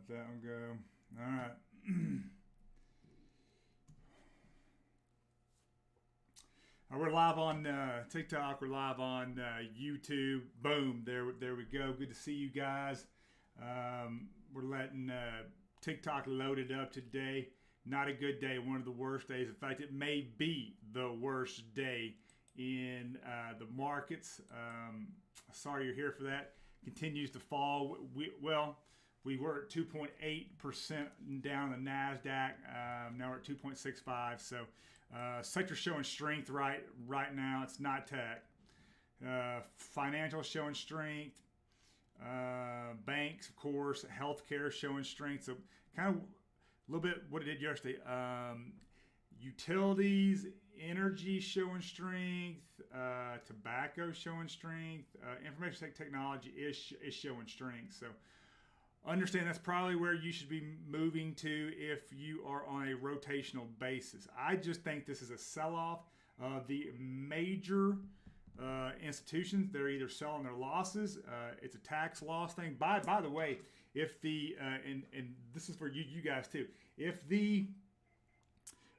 Let that one go. All right. We're live on TikTok. We're live on YouTube. Boom. There we go. Good to see you guys. We're letting TikTok load it up today. Not a good day. One of the worst days. In fact, it may be the worst day in the markets. Sorry you're here for that. Continues to fall. We were at 2.8% down in the NASDAQ. Now we're at 2.65. So sector showing strength right now. It's not tech. Financial showing strength. Banks, of course. Healthcare showing strength. So kind of a little bit what it did yesterday. Utilities, energy showing strength. Tobacco showing strength. Information technology is showing strength. So understand that's probably where you should be moving to if you are on a rotational basis. I just think this is a sell-off of the major institutions. They're either selling their losses. It's a tax loss thing. By the way, if the and this is for you guys too. If the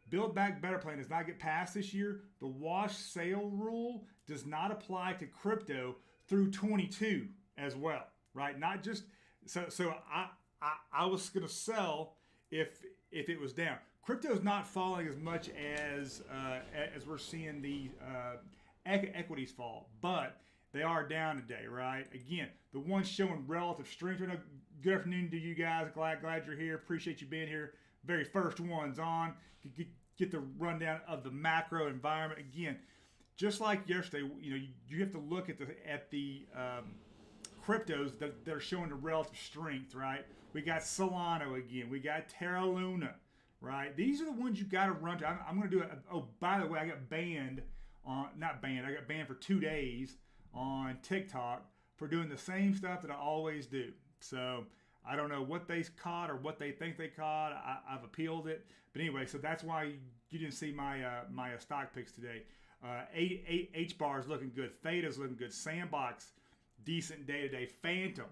Build Back Better plan does not get passed this year, the wash sale rule does not apply to crypto through 22 as well, right? Not just so I was gonna sell if it was down. Crypto is not falling as much as we're seeing the equities fall, but they are down today, right? Again, the ones showing relative strength. Good afternoon to you guys. Glad you're here. Appreciate you being here. Very first ones on. Get the rundown of the macro environment again. Just like yesterday, you have to look at the cryptos that are showing the relative strength, right? We got Solana again. We got Terra Luna, right? These are the ones you got to run to. I'm going to do it. Oh, by the way, I got banned I got banned for 2 days on TikTok for doing the same stuff that I always do. So I don't know what they caught or what they think they caught. I've appealed it. But anyway, so that's why you didn't see my stock picks today. H-bar is looking good. Theta is looking good. Sandbox, decent day today. Phantom,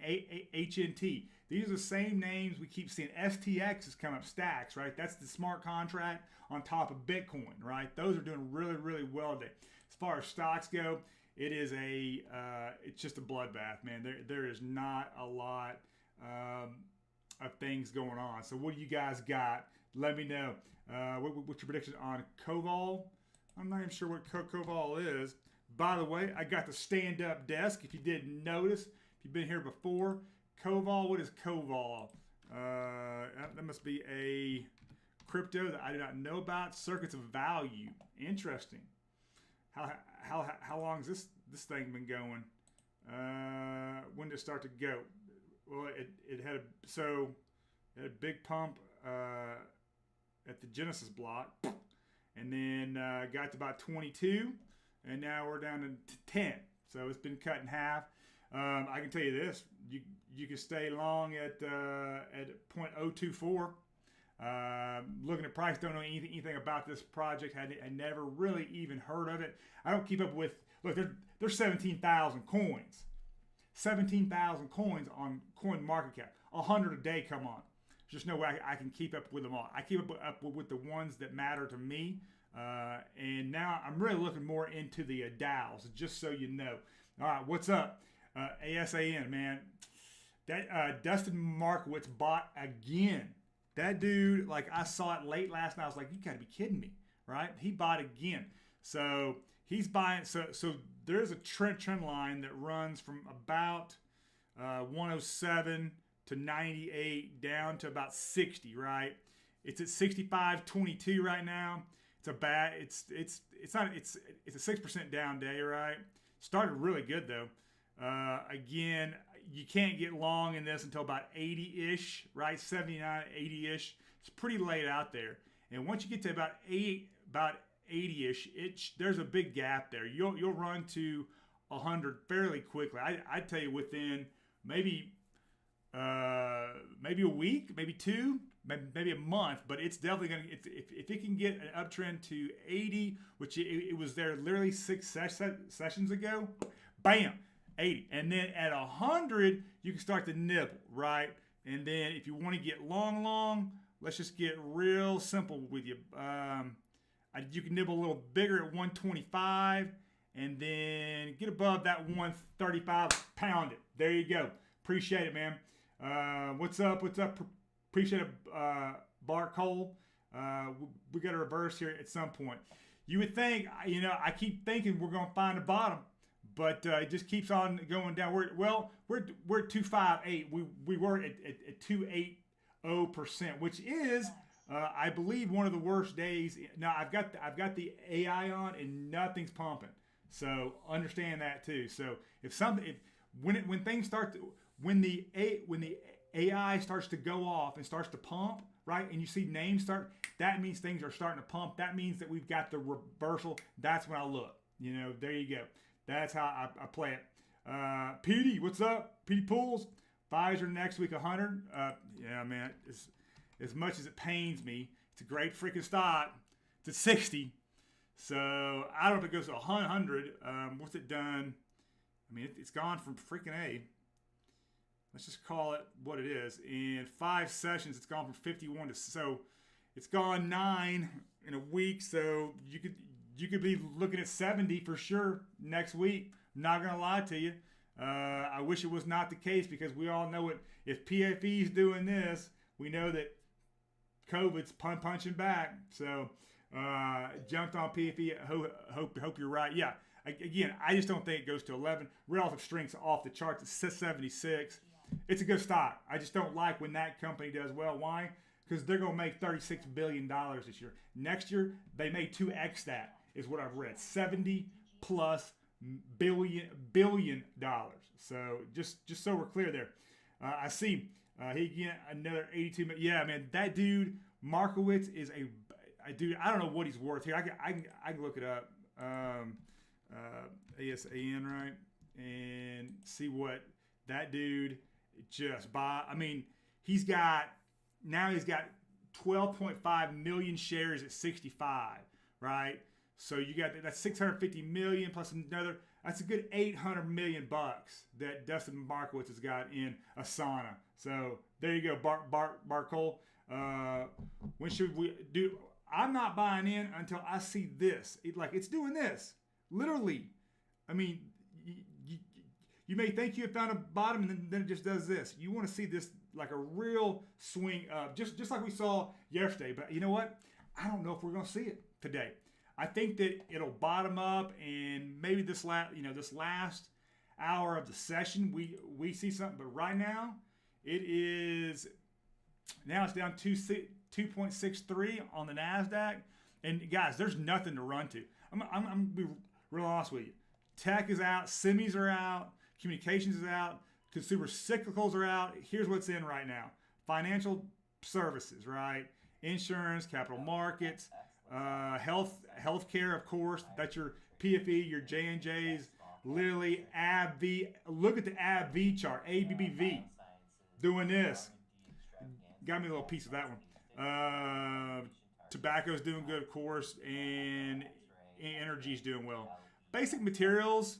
HNT. These are the same names we keep seeing. STX is coming up. Stacks, right? That's the smart contract on top of Bitcoin, right? Those are doing really, really well today. As far as stocks go, it is it's just a bloodbath, man. There is not a lot of things going on. So what do you guys got? Let me know. What's your prediction on Koval? I'm not even sure what Koval is. By the way, I got the stand-up desk. If you didn't notice, if you've been here before, Koval. What is Koval? That must be a crypto that I do not know about. Circuits of value. Interesting. How long has this thing been going? When did it start to go? Well, it had a big pump at the Genesis block, and then got to about 22, and now we're down to 10. So it's been cut in half. I can tell you this: you can stay long at 0.024. Looking at price, don't know anything about this project. I never really even heard of it. I don't keep up with. Look, there's 17,000 coins. 17,000 coins on Coin Market Cap. 100 a day. Come on. There's just no way I can keep up with them all. I keep up with the ones that matter to me. And now I'm really looking more into the DAOs, just so you know. All right, what's up? ASAN, man. That Dustin Markowitz bought again. That dude, like, I saw it late last night. I was like, you got to be kidding me, right? He bought again. So he's buying. So there's a trend line that runs from about 107 to 98 down to about 60, right? It's at 65.22 right now. It's a 6% down day, right? Started really good though. Again, you can't get long in this until about 80-ish, right? 79, 80-ish. It's pretty late out there. And once you get to about 80-ish, there's a big gap there. You'll run to 100 fairly quickly. I'd tell you within maybe a week, maybe two, maybe a month, but it's definitely going to, if it can get an uptrend to 80, which it was there literally 6 sessions ago, bam, 80. And then at 100, you can start to nibble, right? And then if you want to get long, let's just get real simple with you. You can nibble a little bigger at 125, and then get above that 135, pound it. There you go. Appreciate it, man. What's up? Appreciate it, Bart Cole. We got to reverse here at some point. You would think, I keep thinking we're going to find a bottom, but it just keeps on going down. We're at 258. We were at 280%, which is, I believe, one of the worst days. Now I've got the AI on and nothing's pumping, so understand that too. So when the AI starts to go off and starts to pump, right, and you see names start, that means things are starting to pump. That means that we've got the reversal. That's when I look. There you go. That's how I play it. Petey, what's up? Petey Pools. Pfizer next week 100. Yeah, man. As much as it pains me, it's a great freaking stock. It's at 60. So I don't know if it goes to 100. What's it done? I mean, it's gone from freaking A. Let's just call it what it is. In 5 sessions, it's gone from 51 to, so it's gone 9 in a week. So you could be looking at 70 for sure next week. I'm not gonna lie to you. I wish it was not the case, because we all know it. If PFE is doing this, we know that COVID's punching back. So jumped on PFE. Hope you're right. Yeah. Again, I just don't think it goes to 11. Relative strength's off the charts. It's 76. It's a good stock. I just don't like when that company does well. Why? Because they're going to make $36 billion this year. Next year, they may 2x that, is what I've read. 70 plus billion dollars. So just so we're clear there. I see he get another 82 million. Yeah, man, that dude Markowitz is a dude. I don't know what he's worth here. I can look it up. ASAN, right, and see what that dude just buy. I mean, he's got 12.5 million shares at 65, right? So you got that's 650 million plus another. That's a good 800 million bucks that Dustin Markowitz has got in Asana. So there you go, Bart Cole. When should we do? I'm not buying in until I see this. It's doing this. Literally. I mean, you may think you have found a bottom, and then it just does this. You want to see this like a real swing up, just like we saw yesterday. But you know what? I don't know if we're going to see it today. I think that it'll bottom up, and maybe this last hour of the session we see something. But right now, it's down 2.63 on the NASDAQ. And guys, there's nothing to run to. I'm gonna be real honest with you. Tech is out, semis are out, communications is out, consumer cyclicals are out. Here's what's in right now: financial services, right? Insurance, capital markets, healthcare, of course. That's your PFE, your J&Js, Lilly, Abv. Look at the Abv chart, ABBV, doing this. Got me a little piece of that one. Tobacco's doing good, of course, and energy's doing well. Basic materials,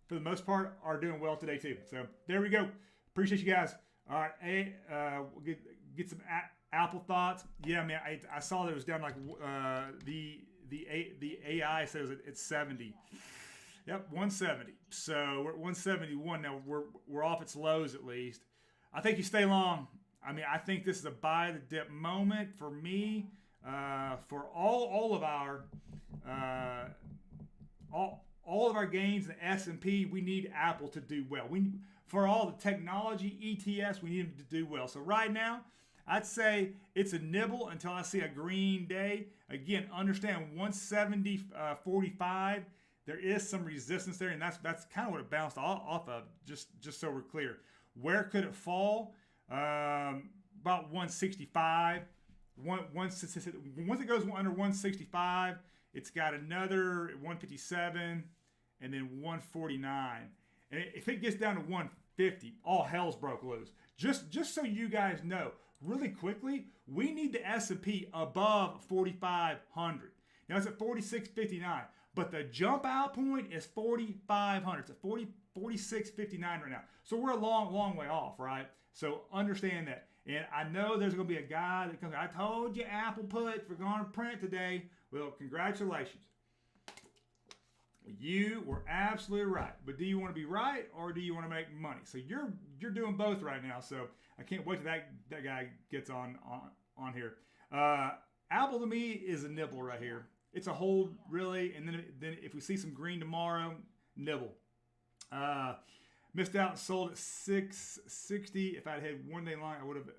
for the most part, are doing well today too. So there we go. Appreciate you guys. All right, we'll get some Apple thoughts. Yeah, man, I saw that it was down like the AI says it's 70. Yep, 170. So we're at 171 now. We're off its lows at least. I think you stay long. I mean, I think this is a buy the dip moment for me. For all of our all of our gains in the S&P, we need Apple to do well. For all the technology ETFs, we need them to do well. So right now, I'd say it's a nibble until I see a green day. Again, understand 170.45. There is some resistance there, and that's kind of what it bounced off of. Just so we're clear, where could it fall? About 165. Once it goes under 165, it's got another 157 and then 149. And if it gets down to 150, all hell's broke loose. Just so you guys know, really quickly, we need the S&P above 4,500. Now it's at 46.59, but the jump out point is 4,500. It's at 46.59 right now. So we're a long way off, right? So understand that. And I know there's going to be a guy that comes, I told you Apple puts were going to print today. Well, congratulations. You were absolutely right. But do you want to be right or do you want to make money? So you're doing both right now. So I can't wait till that guy gets on here. Apple to me is a nibble right here. It's a hold really, and then if we see some green tomorrow, nibble. Missed out and sold at 660. If I'd had 1 day long, I would have.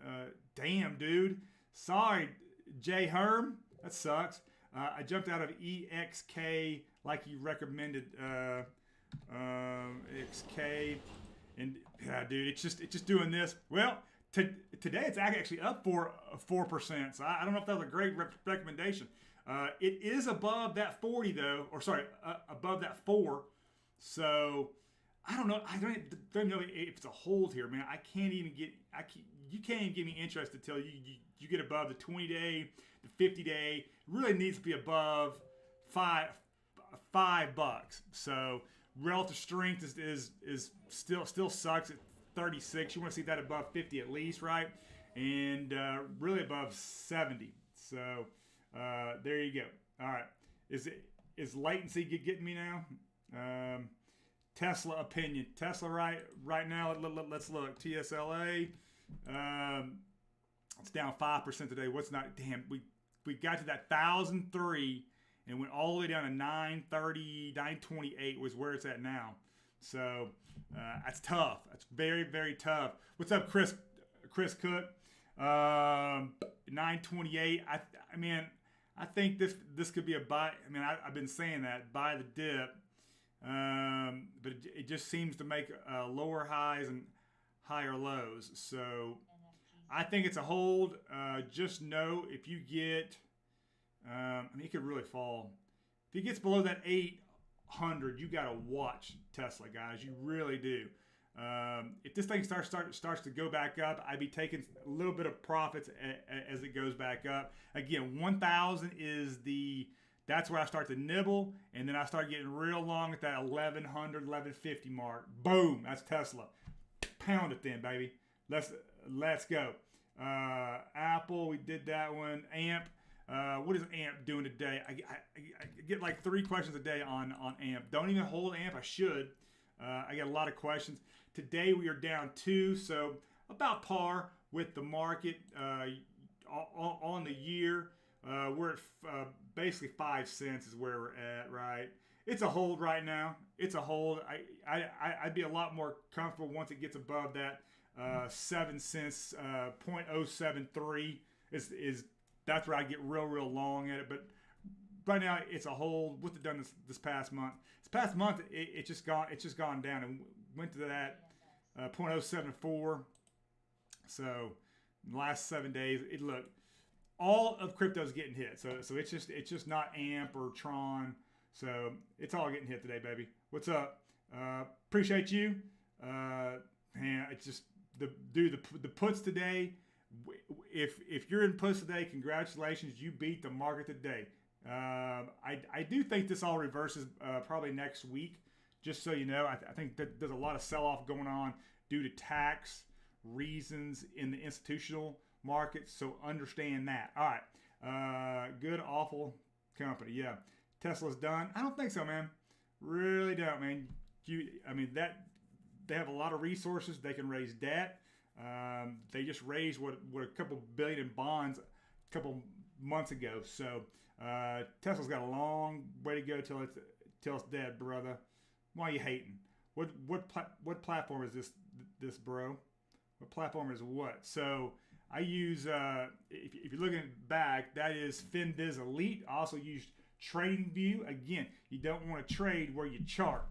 Damn, dude. Sorry, J Herm. That sucks. I jumped out of EXK like you recommended. XK, and yeah, dude, it's just doing this. Well, today it's actually up for 4%. So I don't know if that was a great recommendation. It is above that 40 though, or sorry, above that 4. So I don't know. I don't know if it's a hold here, man. You can't even give me interest until you get above the 20 day, the 50 day. It really needs to be above $5. So relative strength is still sucks at 36. You want to see that above 50 at least, right? And really above 70. So there you go. All right. Is latency getting me now? Tesla opinion. Tesla right now. Let's look. TSLA. It's down 5% today. What's not? Damn. We got to that 1,003 and went all the way down to 930, 928 was where it's at now. So that's tough. That's very, very tough. What's up, Chris Cook? 928. I mean, I think this could be a buy. I mean, I've been saying that, buy the dip. But it just seems to make lower highs and higher lows. So I think it's a hold. Just know if you get, I mean, it could really fall. If it gets below that 800, you got to watch Tesla, guys. You really do. If this thing starts to go back up, I'd be taking a little bit of profits as it goes back up. Again, 1,000 is that's where I start to nibble, and then I start getting real long at that 1,100, 1,150 mark. Boom, that's Tesla. Pound it then, baby. Let's go. Apple, we did that one. AMP, what is AMP doing today? I get like 3 questions a day on AMP. Don't even hold AMP. I should. I get a lot of questions. Today we are down 2, so about par with the market on the year. We're at basically 5 cents is where we're at, right? It's a hold right now. It's a hold. I'd be a lot more comfortable once it gets above that 7 cents, 0.073 is that's where I get real long at it. But right now it's a hold. What's it done this past month? This past month it's just gone down and went to that 0.074. So in the last 7 days, all of crypto's getting hit. So it's just not AMP or Tron. So it's all getting hit today, baby. What's up? Appreciate you. Man, it's just the puts today. If you're in puts today, congratulations, you beat the market today. I do think this all reverses probably next week. Just so you know, I think that there's a lot of sell-off going on due to tax reasons in the institutional market. So understand that. All right. Good, awful company. Yeah. Tesla's done. I don't think so, man. Really don't, man. That they have a lot of resources. They can raise debt. They just raised what a couple billion in bonds a couple months ago. So Tesla's got a long way to go till it's dead, brother. Why are you hating? What platform is this, bro? What platform is what? So I use if you're looking back, that is FinViz Elite. I also used TradingView. Again, you don't want to trade where you chart.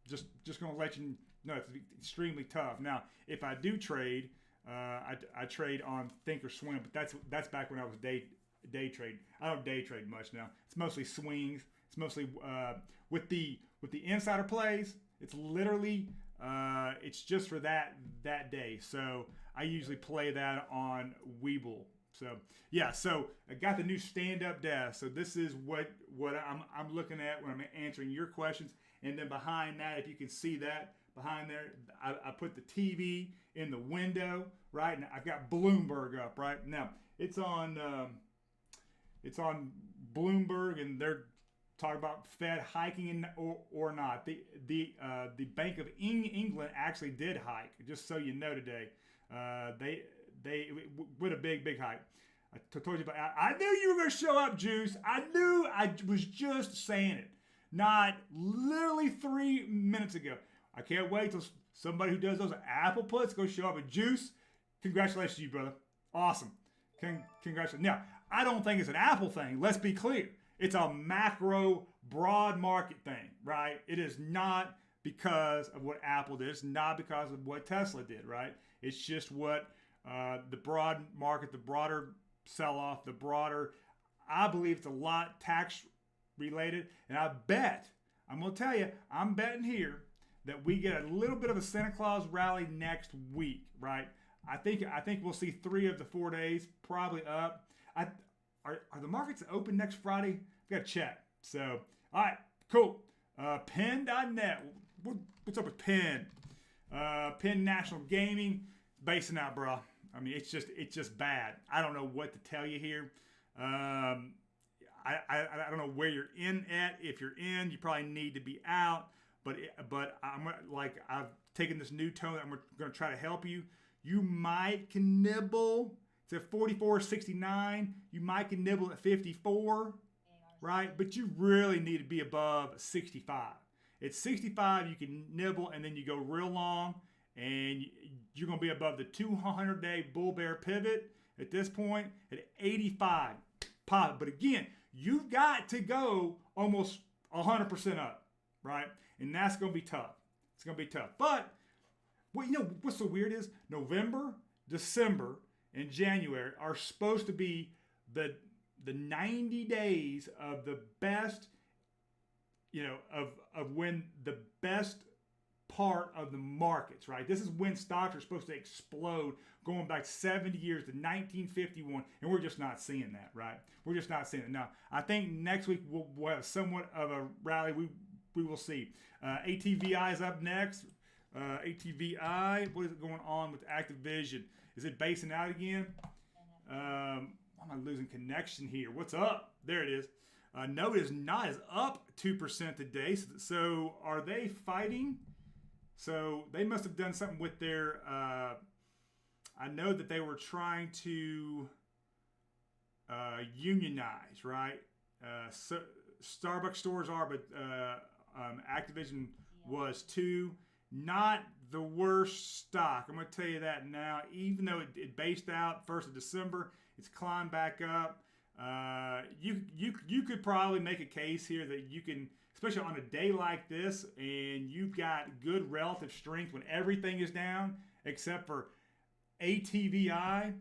Just going to let you know it's extremely tough. Now, if I do trade, I trade on Thinkorswim, but that's back when I was day trading. I don't day trade much now. It's mostly swings. It's mostly with the insider plays. It's literally it's just for that day. So I usually play that on Webull. So yeah, so I got the new stand-up desk. So this is what I'm looking at when I'm answering your questions. And then behind that, if you can see that, behind there. I put the TV in the window, right? And I've got Bloomberg up, right? Now, it's on Bloomberg, and they're talking about Fed hiking or not. The Bank of England actually did hike, just so you know today. They with a big hike. I told you about. I knew you were going to show up, Juice. I knew. I was just saying it. Not literally 3 minutes ago. I can't wait till somebody who does those Apple puts go show up at Juice. Congratulations to you, brother. Awesome. Congratulations. Now, I don't think it's an Apple thing. Let's be clear. It's a macro, broad market thing, right? It is not because of what Apple did. It's not because of what Tesla did, right? It's just what the broad market, the broader sell-off, the broader, I believe it's a lot tax related. And I bet, I'm going to tell you, I'm betting here that we get a little bit of a Santa Claus rally next week, right? I think we'll see 3 of the 4 days probably up. Are the markets open next Friday? I've got to check. So, all right, cool. Penn.net. What's up with Penn? Penn National Gaming. Basing out, bro. I mean, it's just bad. I don't know what to tell you here. I don't know where you're in at. If you're in, you probably need to be out. But I've taken this new tone. I'm going to try to help you. You might can nibble. It's at 44.69. You might can nibble at 54, right? But you really need to be above 65. At 65, you can nibble, and then you go real long, and you're going to be above the 200-day bull bear pivot at this point at 85. Pop. But again, you've got to go almost 100% up, right? And that's going to be tough. It's going to be tough. But what's so weird is November, December, and January are supposed to be the 90 days of the best, of when the best part of the markets, right? This is when stocks are supposed to explode, going back 70 years to 1951, and we're just not seeing that, right? We're just not seeing it. Now, I think next week we'll have somewhat of a rally. We will see. ATVI is up next. ATVI, what is going on with Activision? Is it basing out again? Why am I losing connection here? What's up? There it is. No, it is not. It's up 2% today. So are they fighting? So they must have done something with their, I know that they were trying to unionize, right? So Starbucks stores are, but Activision was too. Not the worst stock. I'm going to tell you that now. Even though it based out 1st of December, it's climbed back up. You could probably make a case here that you can, especially on a day like this, and you've got good relative strength when everything is down, except for ATVI.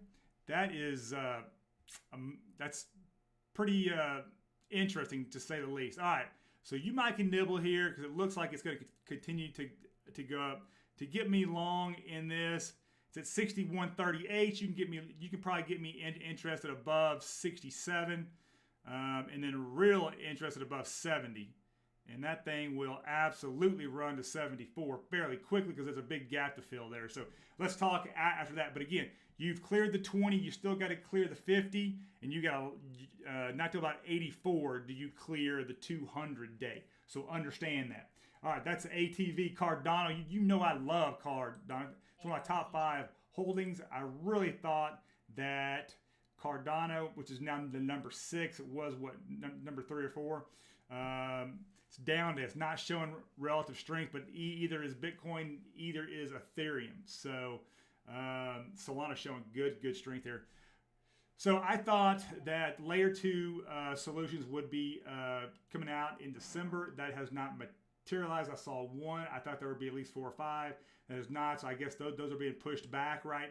That is that's pretty interesting to say the least. All right, so you might can nibble here because it looks like it's going to continue to go up. To get me long in this, it's at 61.38. You can probably get me interested above 67, and then real interested above 70. And that thing will absolutely run to 74 fairly quickly because there's a big gap to fill there. So let's talk after that. But again, you've cleared the 20. You still got to clear the 50. And you got to, not till about 84 do you clear the 200 day. So understand that. All right, that's ATV Cardano. You know I love Cardano. It's one of my top 5 holdings. I really thought that Cardano, which is now the number 6, it was what, number 3 or 4. It's down to, it's not showing relative strength, but either is Bitcoin, either is Ethereum. So Solana showing good strength there. So I thought that layer 2 solutions would be coming out in December. That has not materialized. I saw one. I thought there would be at least 4 or 5. That is not. So I guess those are being pushed back right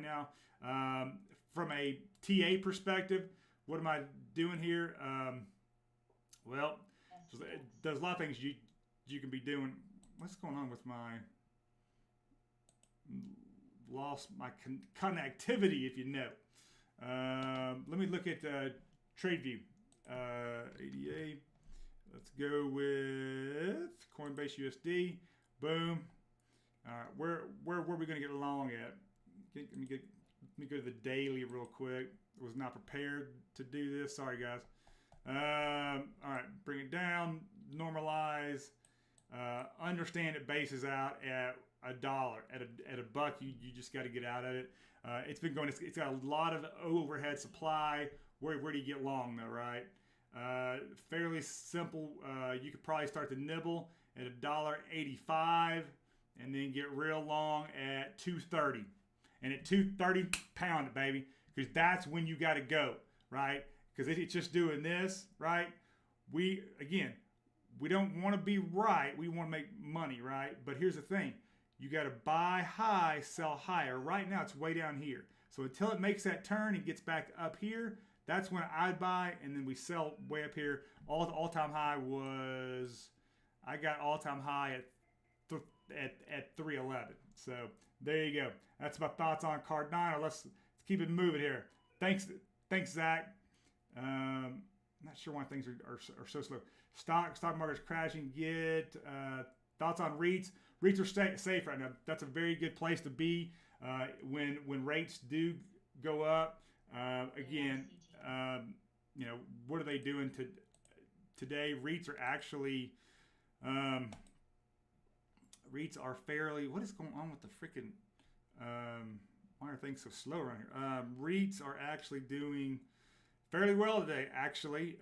now. From a TA perspective, what am I doing here? Well, so there's a lot of things you can be doing. What's going on with my lost my connectivity, if you know? Let me look at TradeView. ADA. Let's go with Coinbase USD. Boom. All right, where are we going to get long at? Let me go to the daily real quick. I was not prepared to do this. Sorry, guys. All right, bring it down, normalize, understand it bases out at $1. At a buck, you just got to get out of it. It's been going. It's got a lot of overhead supply. Where do you get long though, right? Fairly simple. You could probably start to nibble at $1.85, and then get real long at $2.30. And at $2.30, pound it, baby, because that's when you got to go, right? Because it's just doing this, right? We don't want to be right. We want to make money, right? But here's the thing. You got to buy high, sell higher. Right now, it's way down here. So until it makes that turn and gets back up here, that's when I'd buy, and then we sell way up here. All-time high was, I got all-time high at 311. So there you go. That's my thoughts on card 9. Or let's keep it moving here. Thanks, Zach. Not sure why things are so slow. Stock market's crashing. Get thoughts on REITs. REITs are safe right now. That's a very good place to be when rates do go up. Again, what are they doing today? REITs are actually REITs are fairly. What is going on with the freaking? Why are things so slow around here? REITs are actually doing fairly well today. Actually,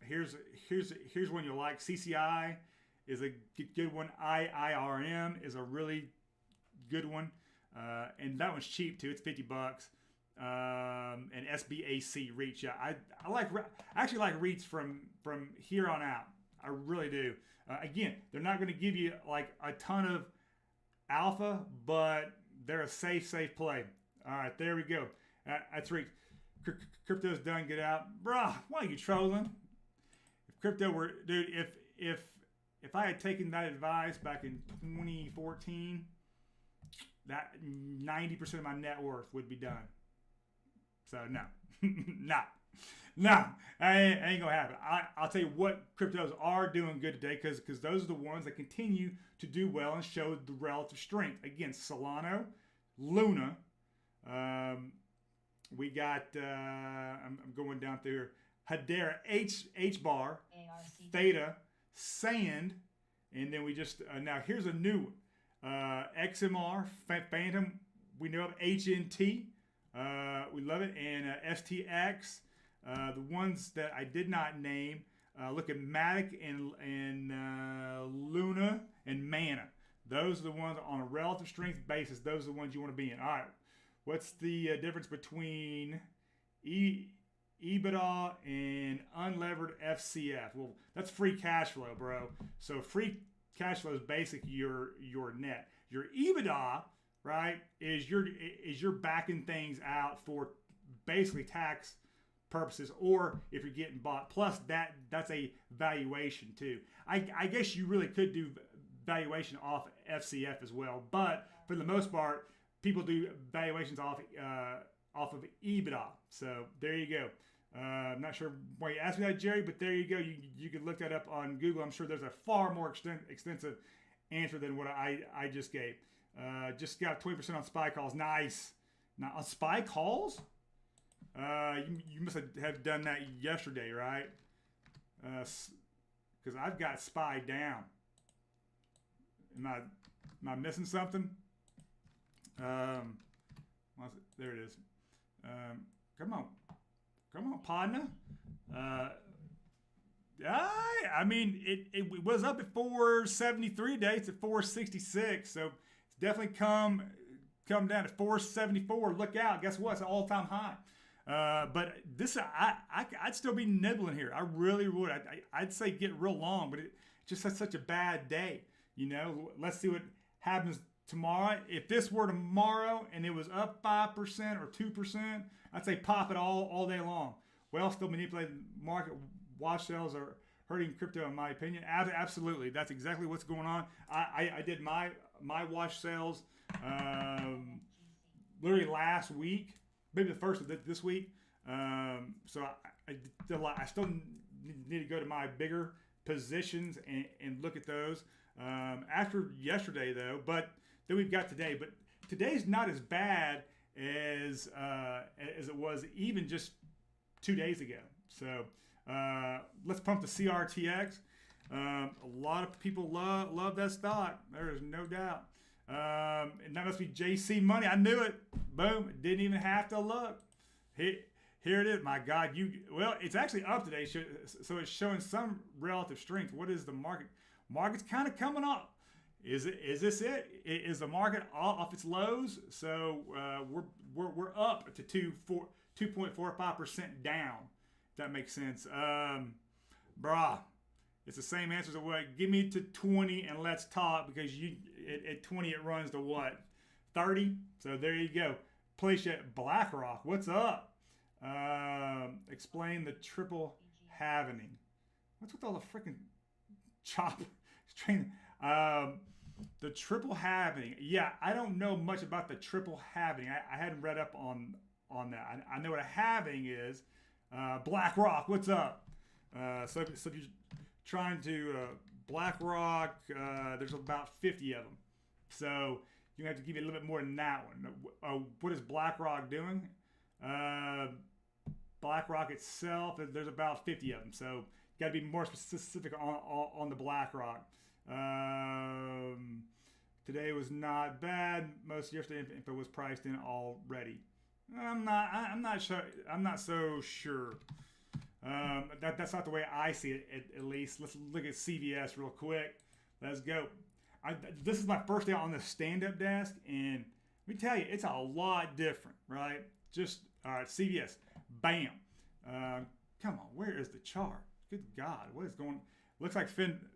here's one you'll like. CCI is a good one. IRM is a really good one, and that one's cheap too. It's $50. And SBAC REITs. Yeah, I actually like REITs from here on out. I really do. Again, they're not going to give you like a ton of alpha, but they're a safe play. All right, there we go. That's REITs. Crypto's done. Get out, bruh. Why are you trolling? If crypto were, dude, if I had taken that advice back in 2014, that 90% of my net worth would be done. So no, no, ain't gonna happen. I'll tell you what cryptos are doing good today, because those are the ones that continue to do well and show the relative strength. Again, Solana, Luna. We got. I'm going down through Hedera, H bar, Theta, Sand, and then we just now here's a new one. XMR, Phantom. We know of HNT. We love it. And STX, the ones that I did not name, look at Matic and Luna and Mana. Those are the ones on a relative strength basis. Those are the ones you want to be in. All right. What's the difference between Ebitda and Unlevered FCF? Well, that's free cash flow, bro. So free cash flow is basically your net. Your Ebitda, right, is you're backing things out for basically tax purposes, or if you're getting bought. Plus that's a valuation too. I guess you really could do valuation off FCF as well, but for the most part, people do valuations off of Ebitda. So there you go. I'm not sure why you asked me that, Jerry, but there you go. You can look that up on Google. I'm sure there's a far more extensive answer than what I just gave. Just got 20% on SPY calls. Nice. Now on SPY calls, you must have done that yesterday, right? Because I've got SPY down. Am I missing something? There it is. Come on, partner. I mean, it was up at 473 today. It's at 466, so it's definitely come down to 474. Look out! Guess what? It's an all-time high. But this, I'd still be nibbling here. I really would. I'd say get real long, but it just had such a bad day. You know, let's see what happens tomorrow. If this were tomorrow and it was up 5% or 2%, I'd say pop it all day long. Well, still manipulating market. Wash sales are hurting crypto, in my opinion. Absolutely, that's exactly what's going on. I did my wash sales literally last week, maybe the first of this week. So I did a lot. I still need to go to my bigger positions and look at those. after yesterday though. But then we've got today. But today's not as bad as it was even just 2 days ago. So let's pump the CRTX. A lot of people love that stock. There is no doubt. And that must be JC Money. I knew it. Boom. Didn't even have to look. Here it is. My God. Well, it's actually up today. So it's showing some relative strength. What is the market? Market's kind of coming up. Is this it? Is the market off its lows? So we're up to 2.45% down. If that makes sense. Brah. It's the same answer as what? Give me to 20 and let's talk, because at 20 it runs to what? 30? So there you go. Place at Blackrock. What's up? Explain the triple halvening. What's with all the freaking chopper training? The triple halvening. Yeah, I don't know much about the triple halvening. I hadn't read up on that. I know what a halving is. Blackrock. What's up? So if you trying to Blackrock, there's about 50 of them, so you have to give you a little bit more than that one. What is Blackrock doing? Blackrock itself, there's about 50 of them, so you got to be more specific on the Blackrock. Today was not bad. Most of yesterday's info was priced in already. I'm not sure. I'm not so sure. That's not the way I see it, at least. Let's look at CVS real quick. Let's go. This is my first day on the stand-up desk, and let me tell you, it's a lot different, right? All right, CVS. Bam. Come on, where is the chart? Good God, what is going? Looks like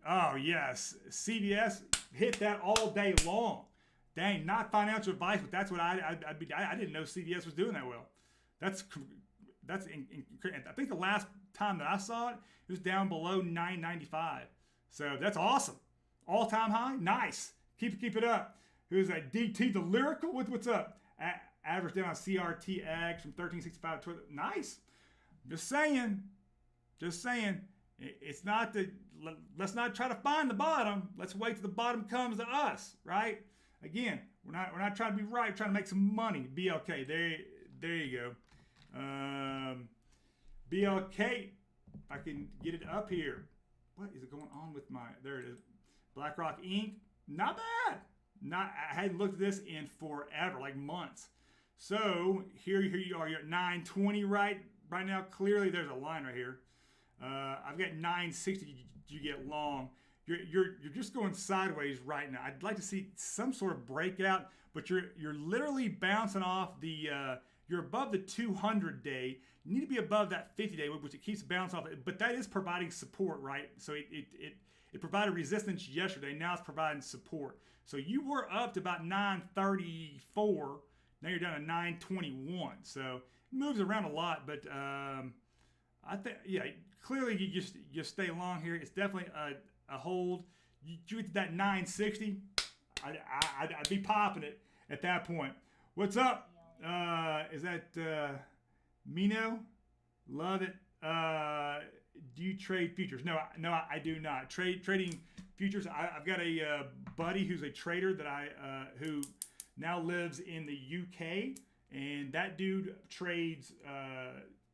oh, yes. CVS hit that all day long. Dang, not financial advice, but that's what I didn't know CVS was doing that well. That's I think the last time that I saw it, it was down below 9.95. So that's awesome. All-time high, nice. Keep it up. Who's that? DT the Lyrical? What's up? Average down on CRTX from 1365 to 12. Nice. Just saying. It's not let's not try to find the bottom. Let's wait till the bottom comes to us, right? Again, we're not trying to be right. We're trying to make some money. BLK. There you go. BLK, I can get it up here. What is it going on with there it is. Blackrock Inc. Not bad. I hadn't looked at this in forever, like months. So here you are. You're at 920 right now. Clearly there's a line right here. I've got 960 you get long. You're just going sideways right now. I'd like to see some sort of breakout, but you're literally bouncing off the you're above the 200 day. You need to be above that 50 day, which it keeps bouncing off. But that is providing support, right? So it provided resistance yesterday. Now it's providing support. So you were up to about 934. Now you're down to 921. So it moves around a lot, but I think clearly you just stay long here. It's definitely a hold. You get to that 960. I'd be popping it at that point. What's up? Is that Mino? Love it. Do you trade futures? No, I do not. Trading futures. I've got a buddy who's a trader that who now lives in the UK, and that dude trades.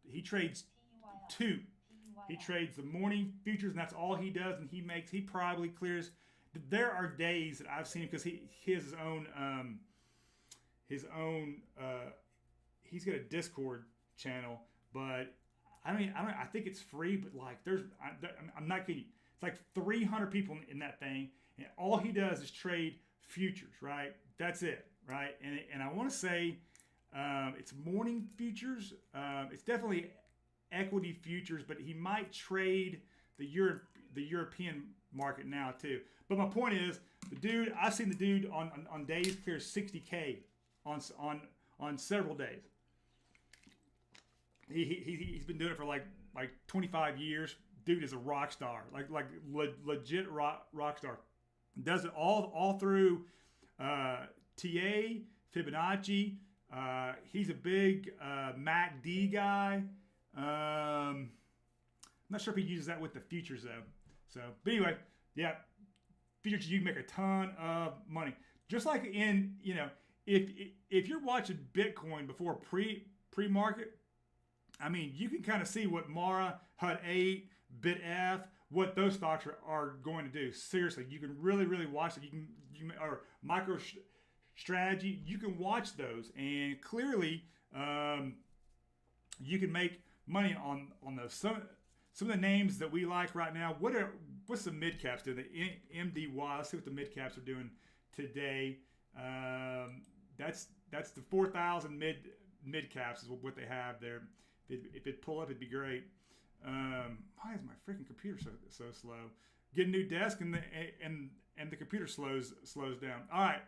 He trades two. He trades the morning futures, and that's all he does. And he probably clears. There are days that I've seen him because he has his own. He's got a Discord channel, but I think it's free, but like I'm not kidding you. It's like 300 people in that thing, and all he does is trade futures, right? That's it, right? And I want to say it's morning futures. It's definitely equity futures, but he might trade the European market now too. But my point is, I've seen the dude on days clear 60K on several days. He's been doing it for like 25 years. Dude is a rock star, like legit rock star. Does it all through TA, Fibonacci. He's a big MACD guy. I'm not sure if he uses that with the futures though. So, but anyway, yeah, futures, you can make a ton of money. Just like in, if you're watching Bitcoin before pre-market, I mean, you can kind of see what Mara, HUD8, BitF, what those stocks are going to do. Seriously, you can really, really watch it. You can or MicroStrategy, you can watch those, and clearly, you can make money on those. Some of the names that we like right now. What's the mid caps doing? The MDY. Let's see what the mid caps are doing today. That's the 4,000 mid caps is what they have there. If it pull up, it'd be great. Why is my freaking computer so slow? Get a new desk and the computer slows down. All right.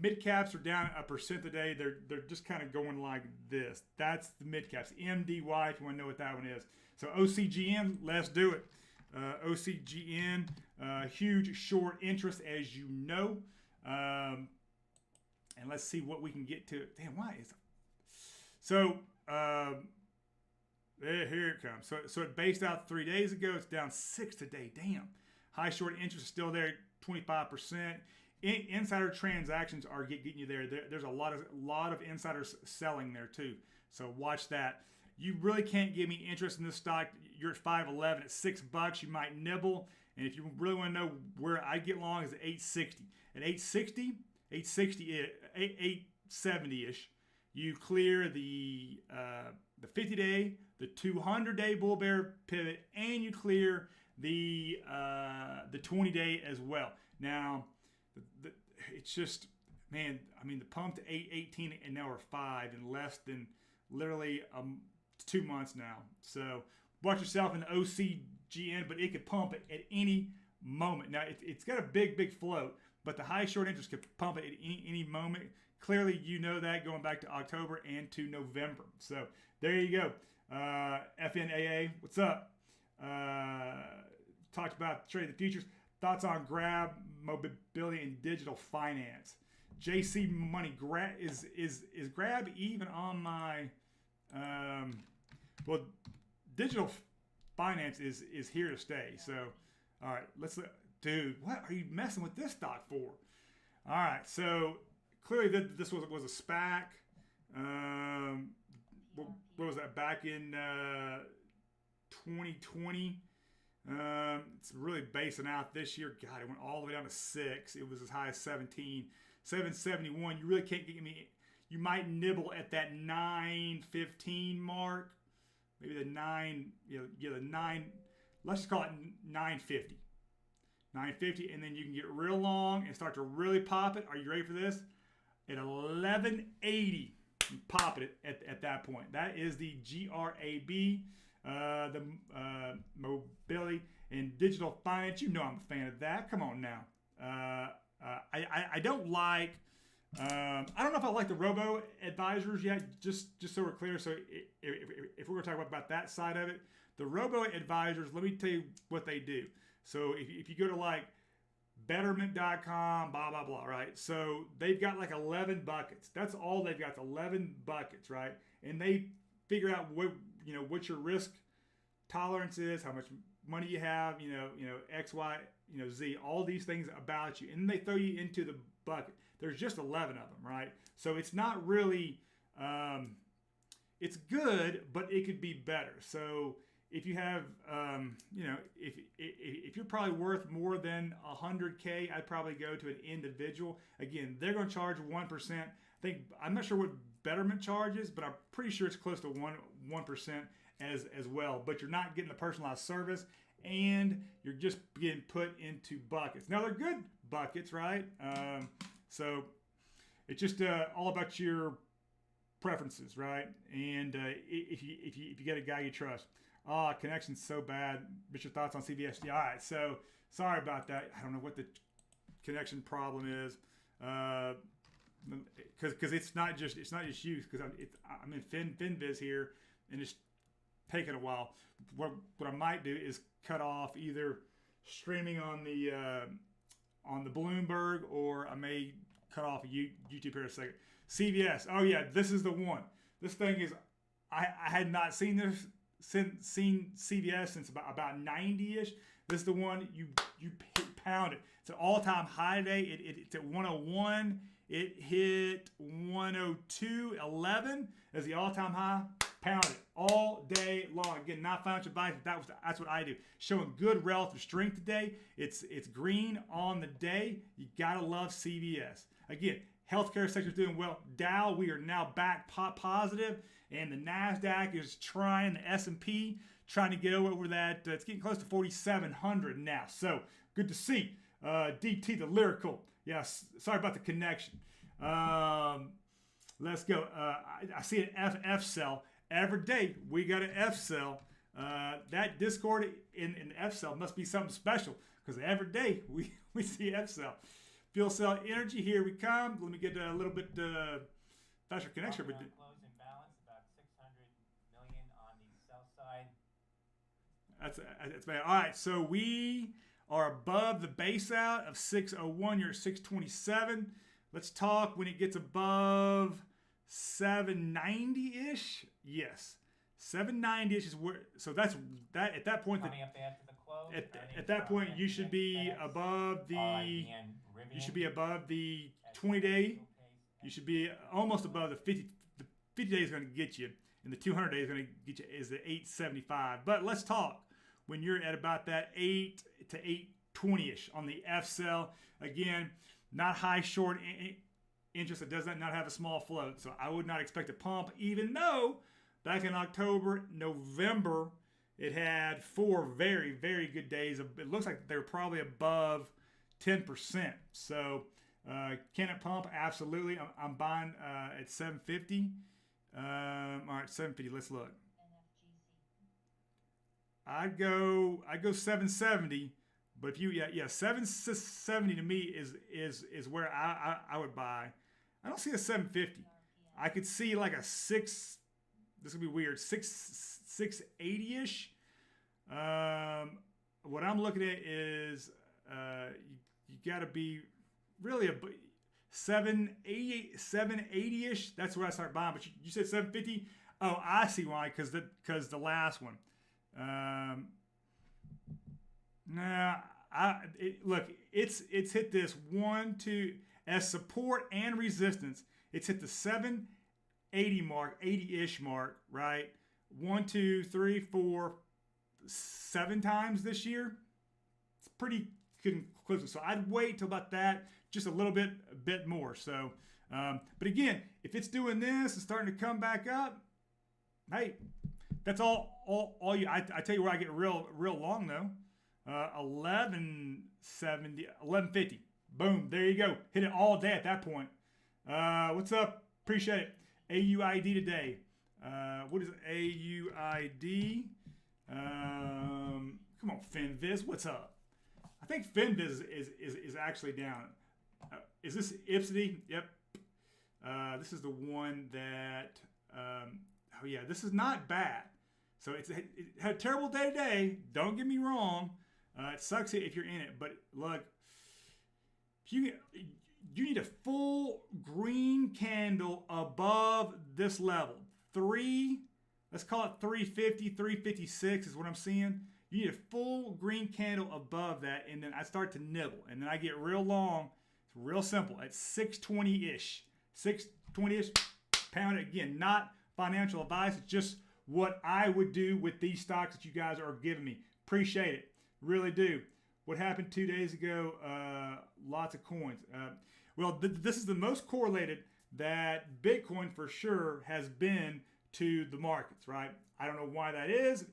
Mid caps are down 1% today. They're just kind of going like this. That's the mid caps. MDY, if you want to know what that one is. So OCGN, let's do it. OCGN, huge short interest, as you know. And let's see what we can get to. Damn, why is it? So here it comes. So it based out 3 days ago. It's down 6 today. Damn. High short interest is still there, 25%. Insider transactions are getting you there. There's a lot of insiders selling there too. So watch that. You really can't give me interest in this stock. You're at 511 at $6. You might nibble. And if you really want to know where I get long, is at 860. At 870-ish, you clear the 50-day, the 200-day bull bear pivot, and you clear the 20-day as well. Now, it's just, man, I mean, the pump to 818 and now we're 5 in less than literally 2 months now. So watch yourself in the OCGN, but it could pump it at any moment. Now, it's got a big float, but the high short interest could pump it at any moment. Clearly, you know that going back to October and to November. So there you go. FNAA, what's up? Talked about trading the futures. Thoughts on Grab, mobility, and digital finance. JC Money, is Grab even on my, well, digital finance is here to stay. So, all right, dude, what are you messing with this stock for? All right, so clearly this was a SPAC. What was that, back in 2020? It's really basing out this year. God, it went all the way down to 6. It was as high as 771. You really can't get me. You might nibble at that 915 mark, maybe the 9. The 9. Let's just call it 950. 950, and then you can get real long and start to really pop it. Are you ready for this? At 1180, you pop it at that point. That is the GRAB. The mobility and digital finance. You know I'm a fan of that. Come on now. I don't like. I don't know if I like the robo advisors yet. Just so we're clear. So if we're going to talk about that side of it, the robo advisors. Let me tell you what they do. So if you go to like Betterment.com, blah blah blah, right? So they've got like 11 buckets. That's all they've got. 11 buckets, right? And they figure out what your risk tolerance is, how much money you have, X, Y, Z, all these things about you, and they throw you into the bucket. There's just 11 of them, right? So it's not really, it's good, but it could be better. So if you have, if you're probably worth more than 100K, I'd probably go to an individual. Again, they're going to charge 1%. I'm not sure what Betterment charges, but I'm pretty sure it's close to 1% as well. But you're not getting the personalized service, and you're just getting put into buckets. Now they're good buckets, right? So it's just all about your preferences, right? And if you get a guy you trust. Connection's so bad. What's your thoughts on CVSD? All right, so sorry about that. I don't know what the connection problem is. Because it's not just you. Because I'm in FinViz here, and it's taking a while. What I might do is cut off either streaming on the Bloomberg, or I may cut off YouTube here in a second. CVS. Oh yeah, this is the one. This thing is. I had not seen CVS since about 90-ish. This is the one you pound it. It's an all-time high today. It's at 101. It hit 102.11 as the all-time high. Pound it all day long. Again, not financial advice. That's what I do. Showing good relative strength today. It's green on the day. You gotta love CVS. Again, healthcare sector is doing well. Dow, we are now back positive, and the Nasdaq is trying. The S&P trying to get over that. It's getting close to 4,700 now. So good to see. DT the lyrical. Yes. Sorry about the connection. Let's go. I see an FF cell. Every day we got an F cell. That Discord in F cell must be something special because every day we see F cell. Fuel cell energy, here we come. Let me get a little bit faster connection. Closing balance about 600 million on the sell side. That's bad. All right, so we are above the base out of 601. You're at 627. Let's talk when it gets above 790-ish. Yes, 790-ish is where. So that's that. At that point, coming up after the close. At that point, you should be above the. You should be above the 20-day. You should be almost above the 50. The 50 day is going to get you, and the 200 day is going to get you is the 875. But let's talk when you're at about that 8 to 820-ish on the F cell. Again, not high short interest. It does not have a small float, so I would not expect a pump, even though back in October, November, it had 4 very, very good days. It looks like they were probably above 10%. So can it pump? Absolutely. I'm buying at 750. All right, 750. Let's look. I'd go 770. But if you 770 to me is where I would buy. I don't see a 750. I could see like a 6. This would be weird. 680-ish. What I'm looking at is you got to be really a 780-ish. That's where I start buying. But you said 750. Oh, I see why. Because the last one. Look, it's hit this 1, 2 as support and resistance. It's hit the 780 mark, 80-ish mark, right? 1, 2, 3, 4, 7 times this year. It's pretty conclusive. So I'd wait till about that, just a bit more. So, but again, if it's doing this and starting to come back up, hey, that's all you. I tell you where I get real long though. 1170, 1150. Boom, there you go. Hit it all day at that point. What's up? Appreciate it. AUID today. What is it? AUID? Come on, FinViz. What's up? I think FinViz is actually down. Is this Ebitda? Yep. This is the one that. Oh yeah, this is not bad. So it had a terrible day today. Don't get me wrong. It sucks if you're in it, but look, you need a full green candle above this level. Let's call it 350, 356 is what I'm seeing. You need a full green candle above that, and then I start to nibble, and then I get real long. It's real simple. At 620-ish. 620-ish, pound it again. Not financial advice. It's just what I would do with these stocks that you guys are giving me. Appreciate it. Really do. What happened 2 days ago? Lots of coins. This is the most correlated that Bitcoin for sure has been to the markets, right? I don't know why that is.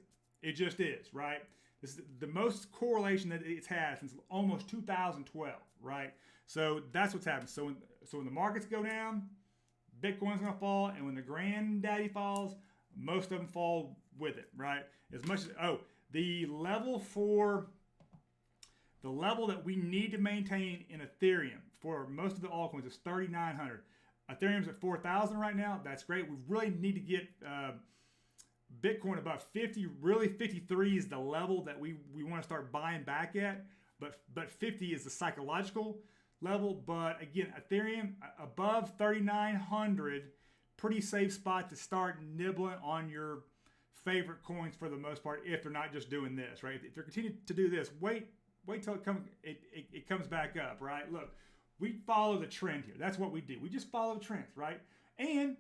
It just is, right? This is the most correlation that it's had since almost 2012, right? So that's what's happened. So when the markets go down, Bitcoin's gonna fall, and when the granddaddy falls, most of them fall with it, right? As much as the level that we need to maintain in Ethereum for most of the altcoins is 3,900. Ethereum's at 4,000 right now. That's great. We really need to get Bitcoin above 50. Really, 53 is the level that we want to start buying back at. But 50 is the psychological level. But again, Ethereum above 3,900, pretty safe spot to start nibbling on your favorite coins for the most part if they're not just doing this, right? If they're continuing to do this, wait till it comes back up, right? Look, we follow the trend here. That's what we do. We just follow the trends, right? And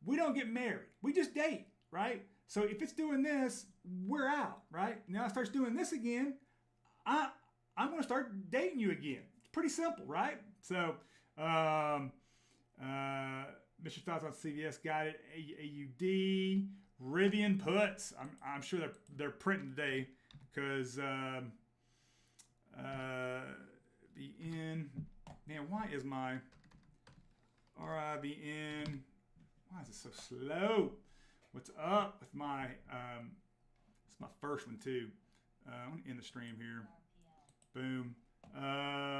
we don't get married. We just date, right? So if it's doing this, we're out, right? Now it starts doing this again, I'm going to start dating you again. It's pretty simple, right? So, Mr. Thoughts on CVS guided AUD, Rivian puts. I'm sure they're printing today because BN. Man, why is my RIBN? Why is it so slow? What's up with my? It's my first one too. I'm gonna end the stream here. Boom.